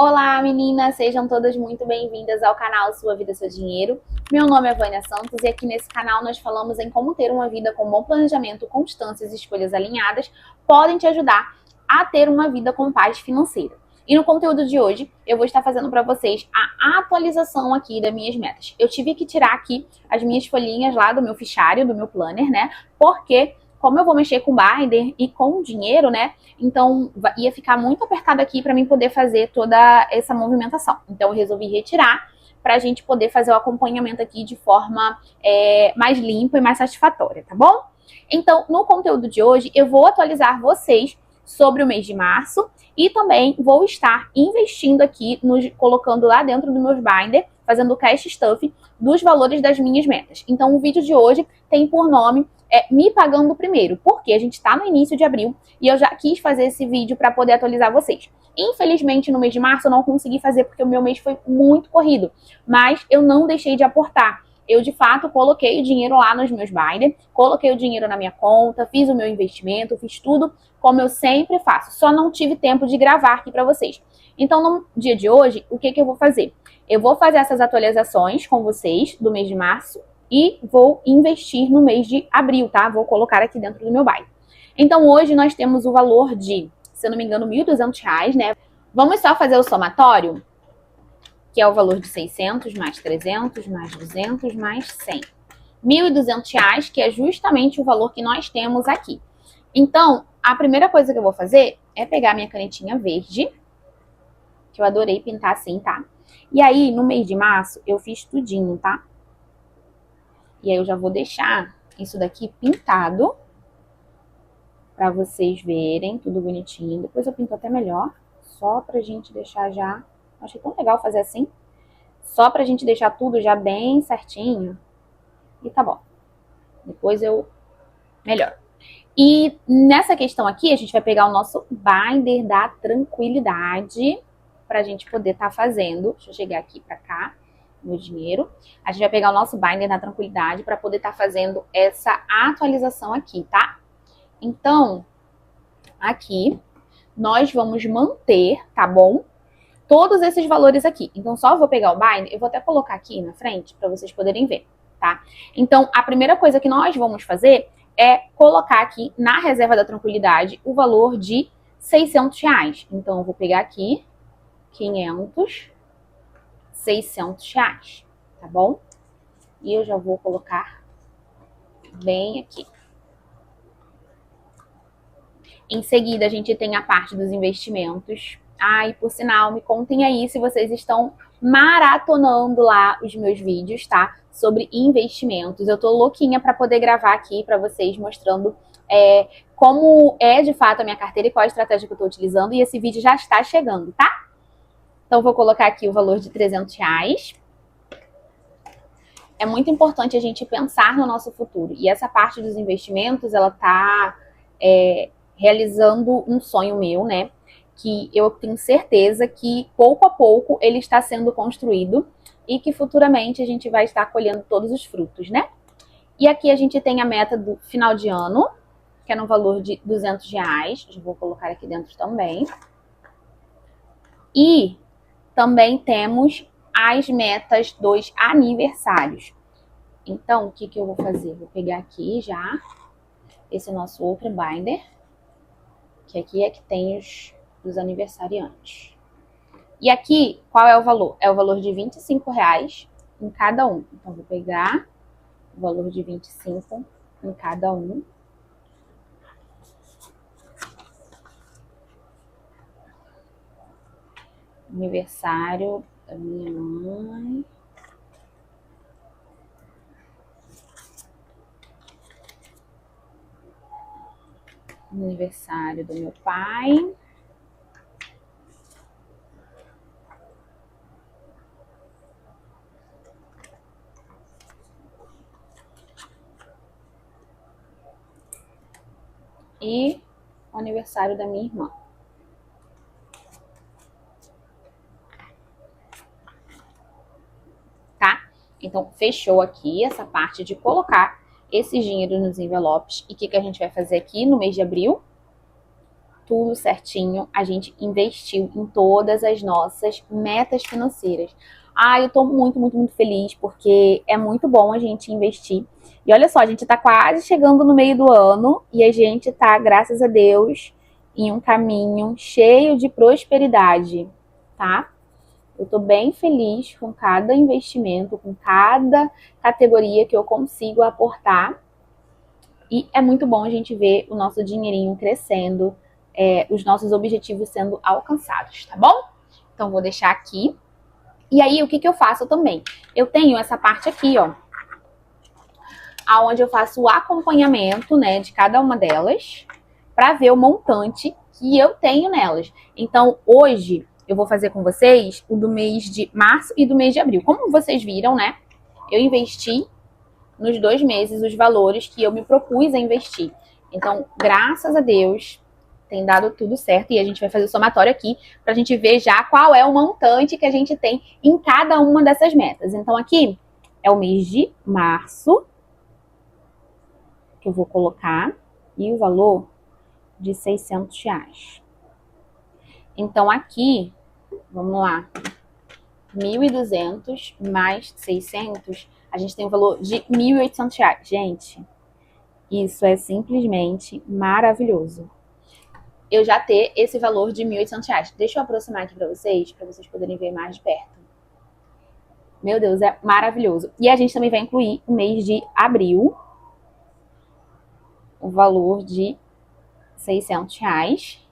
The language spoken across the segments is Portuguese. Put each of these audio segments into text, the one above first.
Olá, meninas! Sejam todas muito bem-vindas ao canal Sua Vida, Seu Dinheiro. Meu nome é Vânia Santos e aqui nesse canal nós falamos em como ter uma vida com bom planejamento, constâncias e escolhas alinhadas podem te ajudar a ter uma vida com paz financeira. E no conteúdo de hoje eu vou estar fazendo para vocês a atualização aqui das minhas metas. Eu tive que tirar aqui as minhas folhinhas lá do meu fichário, do meu planner, né? Porque como eu vou mexer com binder e com dinheiro, né? Então ia ficar muito apertado aqui para mim poder fazer toda essa movimentação. Então eu resolvi retirar para a gente poder fazer o acompanhamento aqui de forma mais limpa e mais satisfatória, tá bom? Então, no conteúdo de hoje, eu vou atualizar vocês sobre o mês de março e também vou estar investindo aqui, colocando lá dentro do meus binder, fazendo o cash stuff dos valores das minhas metas. Então, o vídeo de hoje tem por nome Me Pagando Primeiro, porque a gente está no início de abril e eu já quis fazer esse vídeo para poder atualizar vocês. Infelizmente, no mês de março eu não consegui fazer porque o meu mês foi muito corrido, mas eu não deixei de aportar. Eu, de fato, coloquei o dinheiro lá nos meus binder, coloquei o dinheiro na minha conta, fiz o meu investimento, fiz tudo como eu sempre faço. Só não tive tempo de gravar aqui para vocês. Então, no dia de hoje, o que eu vou fazer? Eu vou fazer essas atualizações com vocês do mês de março e vou investir no mês de abril, tá? Vou colocar aqui dentro do meu binder. Então, hoje nós temos o valor de, se eu não me engano, R$1.200, né? Vamos só fazer o somatório, que é o valor de 600 mais 300 mais 200 mais 100. R$1.200, que é justamente o valor que nós temos aqui. Então, a primeira coisa que eu vou fazer é pegar minha canetinha verde, que eu adorei pintar assim, tá? E aí, no mês de março, eu fiz tudinho, tá? E aí eu já vou deixar isso daqui pintado pra vocês verem, tudo bonitinho. Depois eu pinto até melhor, só pra gente deixar já... Achei tão legal fazer assim. Só pra gente deixar tudo já bem certinho. E tá bom. Depois eu melhor. E nessa questão aqui, a gente vai pegar o nosso binder da tranquilidade pra gente poder estar fazendo. Deixa eu chegar aqui pra cá, no dinheiro. A gente vai pegar o nosso binder da tranquilidade pra poder estar fazendo essa atualização aqui, tá? Então, aqui, nós vamos manter, tá bom? Todos esses valores aqui. Então, só vou pegar o binder, eu vou até colocar aqui na frente para vocês poderem ver, tá? Então, a primeira coisa que nós vamos fazer é colocar aqui na reserva da tranquilidade o valor de R$600. Então, eu vou pegar aqui 500, R$600, tá bom? E eu já vou colocar bem aqui. Em seguida, a gente tem a parte dos investimentos. E por sinal, me contem aí se vocês estão maratonando lá os meus vídeos, tá? Sobre investimentos. Eu tô louquinha para poder gravar aqui para vocês, mostrando como é de fato a minha carteira e qual a estratégia que eu tô utilizando. E esse vídeo já está chegando, tá? Então, vou colocar aqui o valor de R$300. É muito importante a gente pensar no nosso futuro. E essa parte dos investimentos, ela tá... realizando um sonho meu, né? Que eu tenho certeza que pouco a pouco ele está sendo construído e que futuramente a gente vai estar colhendo todos os frutos, né? E aqui a gente tem a meta do final de ano, que é no valor de R$200. Já vou colocar aqui dentro também. E também temos as metas dos aniversários. Então, o que eu vou fazer? Vou pegar aqui já esse nosso outro binder, que aqui é que tem os aniversariantes. E aqui, qual é o valor? É o valor de R$25 em cada um. Então, vou pegar o valor de 25 em cada um. Aniversário da minha mãe. Aniversário do meu pai. E o aniversário da minha irmã. Tá? Então, fechou aqui essa parte de colocar esse dinheiro nos envelopes. E o que a gente vai fazer aqui no mês de abril? tudo certinho, a gente investiu em todas as nossas metas financeiras. Ah, eu tô muito, muito, muito feliz, porque é muito bom a gente investir. E olha só, a gente tá quase chegando no meio do ano e a gente tá, graças a Deus, em um caminho cheio de prosperidade, tá? Eu tô bem feliz com cada investimento, com cada categoria que eu consigo aportar. E é muito bom a gente ver o nosso dinheirinho crescendo, os nossos objetivos sendo alcançados, tá bom? Então, vou deixar aqui. E aí, o que eu faço também? Eu tenho essa parte aqui, ó, aonde eu faço o acompanhamento, né, de cada uma delas, para ver o montante que eu tenho nelas. Então, hoje, eu vou fazer com vocês o do mês de março e do mês de abril. Como vocês viram, né, eu investi nos 2 meses os valores que eu me propus a investir. Então, graças a Deus, tem dado tudo certo. E a gente vai fazer o somatório aqui para a gente ver já qual é o montante que a gente tem em cada uma dessas metas. Então, aqui é o mês de março, que eu vou colocar, e o valor de R$ 600. Então, aqui, vamos lá, 1.200 mais 600, a gente tem o valor de R$ 1.800. Gente, isso é simplesmente maravilhoso. Eu já ter esse valor de R$ 1.800. Deixa eu aproximar aqui para vocês poderem ver mais de perto. Meu Deus, é maravilhoso. E a gente também vai incluir o mês de abril, o valor de R$ 600.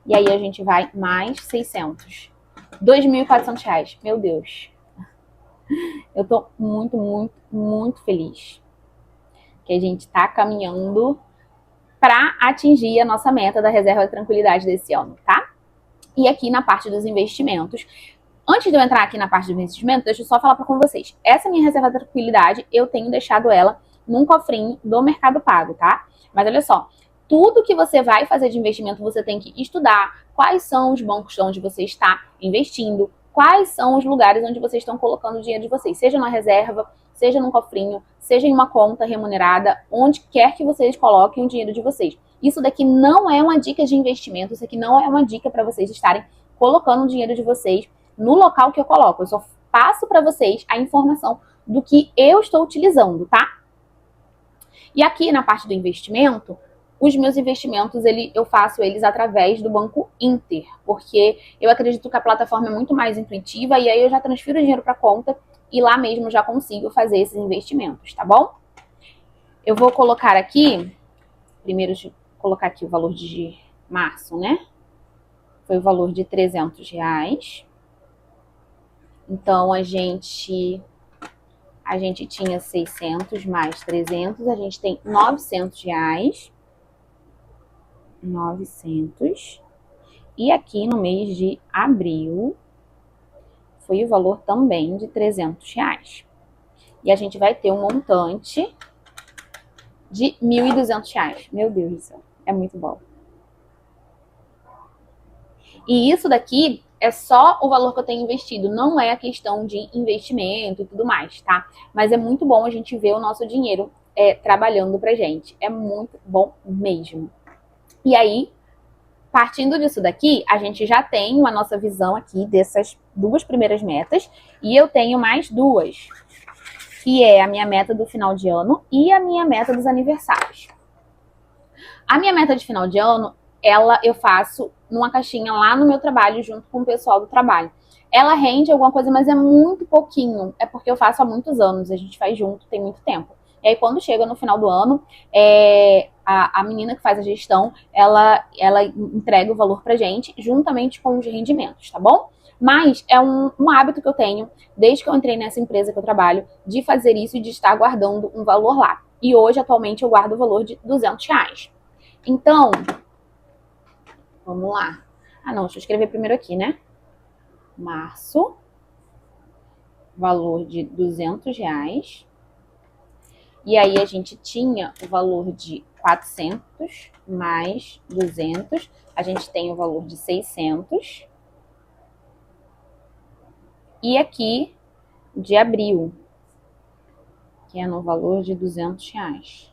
E aí a gente vai mais 600. R$ 2.400. Meu Deus. Eu tô muito, muito, muito feliz que a gente tá caminhando para atingir a nossa meta da reserva de tranquilidade desse ano, tá? E aqui na parte dos investimentos, antes de eu entrar aqui na parte do investimento, deixa eu só falar com vocês. Essa minha reserva de tranquilidade, eu tenho deixado ela num cofrinho do Mercado Pago, tá? Mas olha só, tudo que você vai fazer de investimento, você tem que estudar quais são os bancos onde você está investindo, quais são os lugares onde vocês estão colocando o dinheiro de vocês, seja na reserva, seja num cofrinho, seja em uma conta remunerada, onde quer que vocês coloquem o dinheiro de vocês. Isso daqui não é uma dica de investimento, isso aqui não é uma dica para vocês estarem colocando o dinheiro de vocês no local que eu coloco. Eu só passo para vocês a informação do que eu estou utilizando, tá? E aqui na parte do investimento, os meus investimentos, eu faço eles através do Banco Inter, porque eu acredito que a plataforma é muito mais intuitiva e aí eu já transfiro o dinheiro para a conta e lá mesmo já consigo fazer esses investimentos, tá bom? Eu vou colocar aqui, primeiro colocar aqui o valor de março, né? Foi o valor de R$ 300. Então, a gente tinha 600 mais 300, a gente tem R$ 900. 900. E aqui no mês de abril, foi o valor também de R$ 300. E a gente vai ter um montante de R$ 1.200. Meu Deus do céu, é muito bom. E isso daqui é só o valor que eu tenho investido, não é a questão de investimento e tudo mais, tá? Mas é muito bom a gente ver o nosso dinheiro trabalhando pra gente. É muito bom mesmo. E aí, partindo disso daqui, a gente já tem a nossa visão aqui dessas 2 primeiras metas. E eu tenho mais 2, que é a minha meta do final de ano e a minha meta dos aniversários. A minha meta de final de ano, eu faço numa caixinha lá no meu trabalho, junto com o pessoal do trabalho. Ela rende alguma coisa, mas é muito pouquinho. É porque eu faço há muitos anos, a gente faz junto, tem muito tempo. E aí, quando chega no final do ano, a menina que faz a gestão, ela entrega o valor pra gente, juntamente com os rendimentos, tá bom? Mas é um hábito que eu tenho, desde que eu entrei nessa empresa que eu trabalho, de fazer isso e de estar guardando um valor lá. E hoje, atualmente, eu guardo o valor de R$ 200. Então, vamos lá. Ah, não, deixa eu escrever primeiro aqui, né? Março, valor de R$ 200. E aí a gente tinha o valor de 400 mais 200. A gente tem o valor de 600. E aqui, de abril, que é no valor de R$ 200.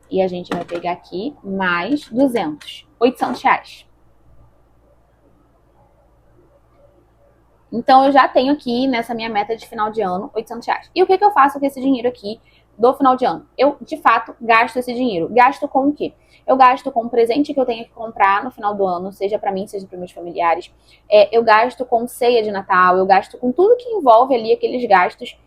E a gente vai pegar aqui mais 200, 800 reais. Então, eu já tenho aqui, nessa minha meta de final de ano, 800 reais. E o que eu faço com esse dinheiro aqui do final de ano? Eu, de fato, gasto esse dinheiro. Gasto com o quê? Eu gasto com um presente que eu tenho que comprar no final do ano, seja para mim, seja para meus familiares. Eu gasto com ceia de Natal, eu gasto com tudo que envolve ali aqueles gastos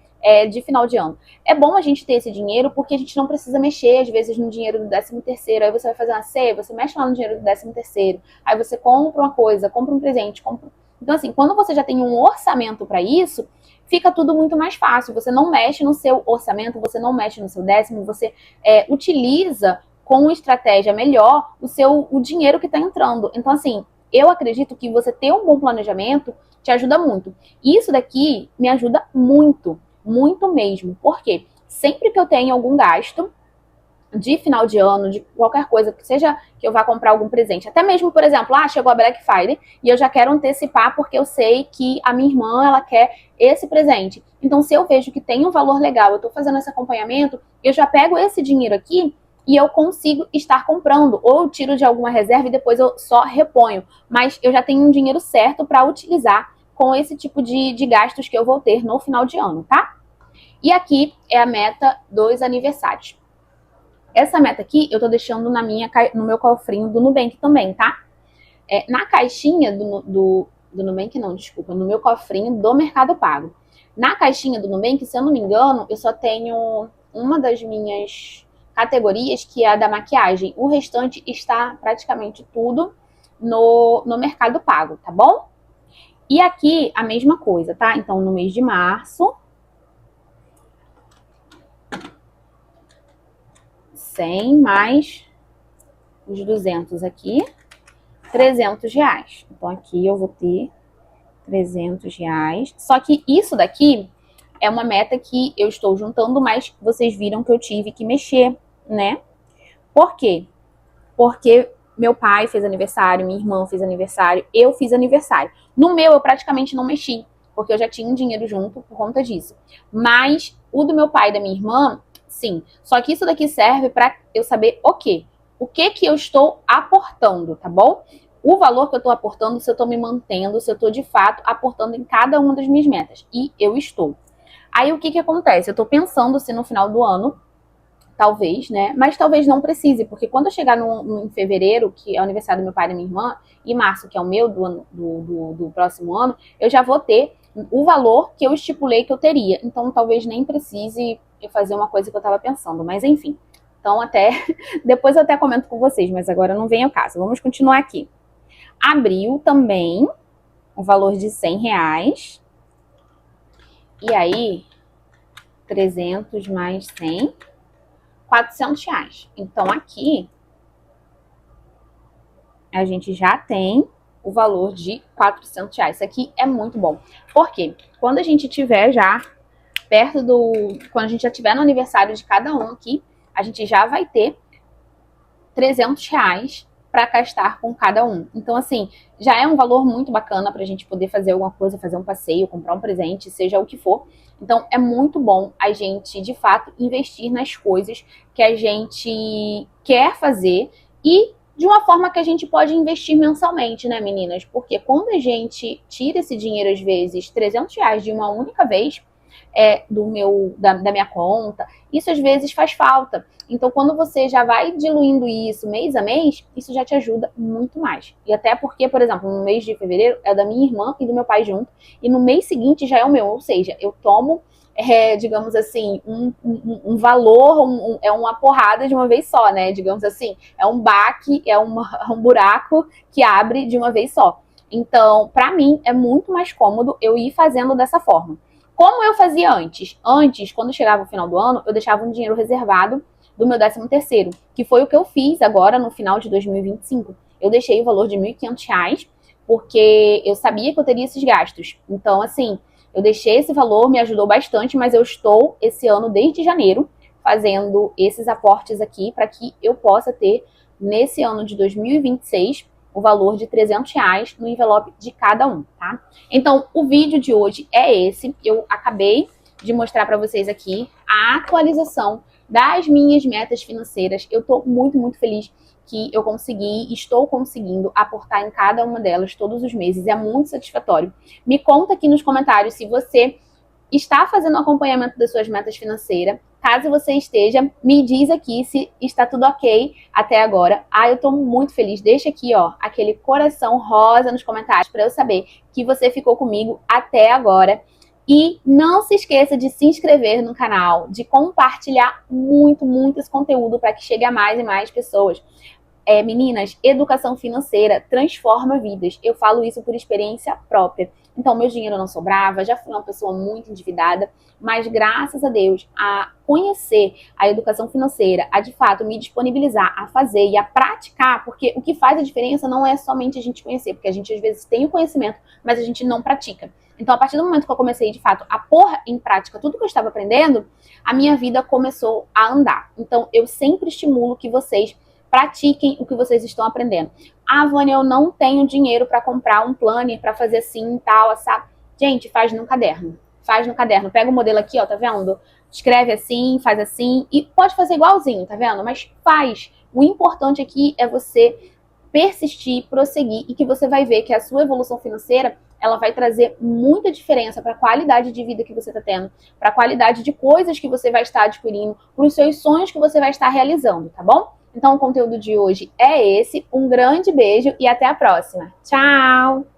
de final de ano. É bom a gente ter esse dinheiro porque a gente não precisa mexer, às vezes, no dinheiro do 13º. Aí você vai fazer uma ceia, você mexe lá no dinheiro do 13º. Aí você compra uma coisa, compra um presente, compra... Então, assim, quando você já tem um orçamento para isso, fica tudo muito mais fácil. Você não mexe no seu orçamento, você não mexe no seu décimo, você utiliza com estratégia melhor o dinheiro que está entrando. Então, assim, eu acredito que você ter um bom planejamento te ajuda muito. E isso daqui me ajuda muito, muito mesmo. Por quê? Sempre que eu tenho algum gasto de final de ano, de qualquer coisa, que seja que eu vá comprar algum presente. Até mesmo, por exemplo, chegou a Black Friday e eu já quero antecipar porque eu sei que a minha irmã, ela quer esse presente. Então, se eu vejo que tem um valor legal, eu tô fazendo esse acompanhamento, eu já pego esse dinheiro aqui e eu consigo estar comprando. Ou eu tiro de alguma reserva e depois eu só reponho. Mas eu já tenho um dinheiro certo para utilizar com esse tipo de gastos que eu vou ter no final de ano, tá? E aqui é a meta dos aniversários. Essa meta aqui eu tô deixando no meu cofrinho do Nubank também, tá? Na caixinha do Nubank, não, desculpa, no meu cofrinho do Mercado Pago. Na caixinha do Nubank, se eu não me engano, eu só tenho uma das minhas categorias, que é a da maquiagem. O restante está praticamente tudo no Mercado Pago, tá bom? E aqui a mesma coisa, tá? Então, no mês de março, 100 mais os 200 aqui, 300 reais. Então, aqui eu vou ter 300 reais. Só que isso daqui é uma meta que eu estou juntando, mas vocês viram que eu tive que mexer, né? Por quê? Porque meu pai fez aniversário, minha irmã fez aniversário, eu fiz aniversário. No meu, eu praticamente não mexi, porque eu já tinha um dinheiro junto por conta disso. Mas o do meu pai e da minha irmã, sim. Só que isso daqui serve para eu saber o quê? O que que eu estou aportando, tá bom? O valor que eu estou aportando, se eu estou me mantendo, se eu estou de fato aportando em cada uma das minhas metas. E eu estou. Aí o que que acontece? Eu estou pensando se no final do ano, talvez, né? Mas talvez não precise, porque quando eu chegar em fevereiro, que é o aniversário do meu pai e da minha irmã, e março, que é o meu do próximo ano, eu já vou ter o valor que eu estipulei que eu teria. Então talvez nem precise eu fazer uma coisa que eu estava pensando, mas enfim. Então até depois eu até comento com vocês, mas agora não vem ao caso. Vamos continuar aqui. Abril também, o valor de 100 reais. E aí, 300 mais 100, 400 reais. Então, aqui, a gente já tem o valor de 400 reais. Isso aqui é muito bom. Por quê? Quando a gente tiver já perto quando a gente já tiver no aniversário de cada um aqui, a gente já vai ter 300 reais para gastar com cada um. Então, assim, já é um valor muito bacana para a gente poder fazer alguma coisa, fazer um passeio, comprar um presente, seja o que for. Então, é muito bom a gente, de fato, investir nas coisas que a gente quer fazer e de uma forma que a gente pode investir mensalmente, né, meninas? Porque quando a gente tira esse dinheiro, às vezes, 300 reais de uma única vez, da minha conta, isso às vezes faz falta. Então, quando você já vai diluindo isso mês a mês, isso já te ajuda muito mais. E até porque, por exemplo, no mês de fevereiro é da minha irmã e do meu pai junto, e no mês seguinte já é o meu, ou seja, eu tomo, digamos assim, um valor, é uma porrada de uma vez só, né? Digamos assim, é um baque, um buraco que abre de uma vez só. Então, para mim, é muito mais cômodo eu ir fazendo dessa forma. Como eu fazia antes? Antes, quando chegava o final do ano, eu deixava um dinheiro reservado do meu 13º, que foi o que eu fiz agora no final de 2025. Eu deixei o valor de R$ 1.500, porque eu sabia que eu teria esses gastos. Então, assim, eu deixei esse valor, me ajudou bastante, mas eu estou, esse ano, desde janeiro, fazendo esses aportes aqui, para que eu possa ter, nesse ano de 2026, o valor de 300 reais no envelope de cada um, tá? Então, o vídeo de hoje é esse. Eu acabei de mostrar para vocês aqui a atualização das minhas metas financeiras. Eu tô muito, muito feliz que eu estou conseguindo aportar em cada uma delas todos os meses. É muito satisfatório. Me conta aqui nos comentários se você está fazendo o acompanhamento das suas metas financeiras. Caso você esteja, me diz aqui se está tudo ok até agora. Eu tô muito feliz. Deixa aqui, ó, aquele coração rosa nos comentários para eu saber que você ficou comigo até agora. E não se esqueça de se inscrever no canal, de compartilhar muito esse conteúdo para que chegue a mais e mais pessoas. Meninas, educação financeira transforma vidas. Eu falo isso por experiência própria. Então, meu dinheiro não sobrava, já fui uma pessoa muito endividada, mas graças a Deus, a conhecer a educação financeira, a de fato me disponibilizar a fazer e a praticar, porque o que faz a diferença não é somente a gente conhecer, porque a gente às vezes tem o conhecimento, mas a gente não pratica. Então, a partir do momento que eu comecei, de fato, a pôr em prática tudo que eu estava aprendendo, a minha vida começou a andar. Então, eu sempre estimulo que vocês pratiquem o que vocês estão aprendendo. Vânia, eu não tenho dinheiro para comprar um planner para fazer assim e tal, sabe? Gente, faz no caderno. Faz no caderno. Pega o modelo aqui, ó, tá vendo? Escreve assim, faz assim e pode fazer igualzinho, tá vendo? Mas faz. O importante aqui é você persistir, prosseguir e que você vai ver que a sua evolução financeira ela vai trazer muita diferença para a qualidade de vida que você está tendo, para a qualidade de coisas que você vai estar adquirindo, para os seus sonhos que você vai estar realizando, tá bom? Então, o conteúdo de hoje é esse. Um grande beijo e até a próxima. Tchau!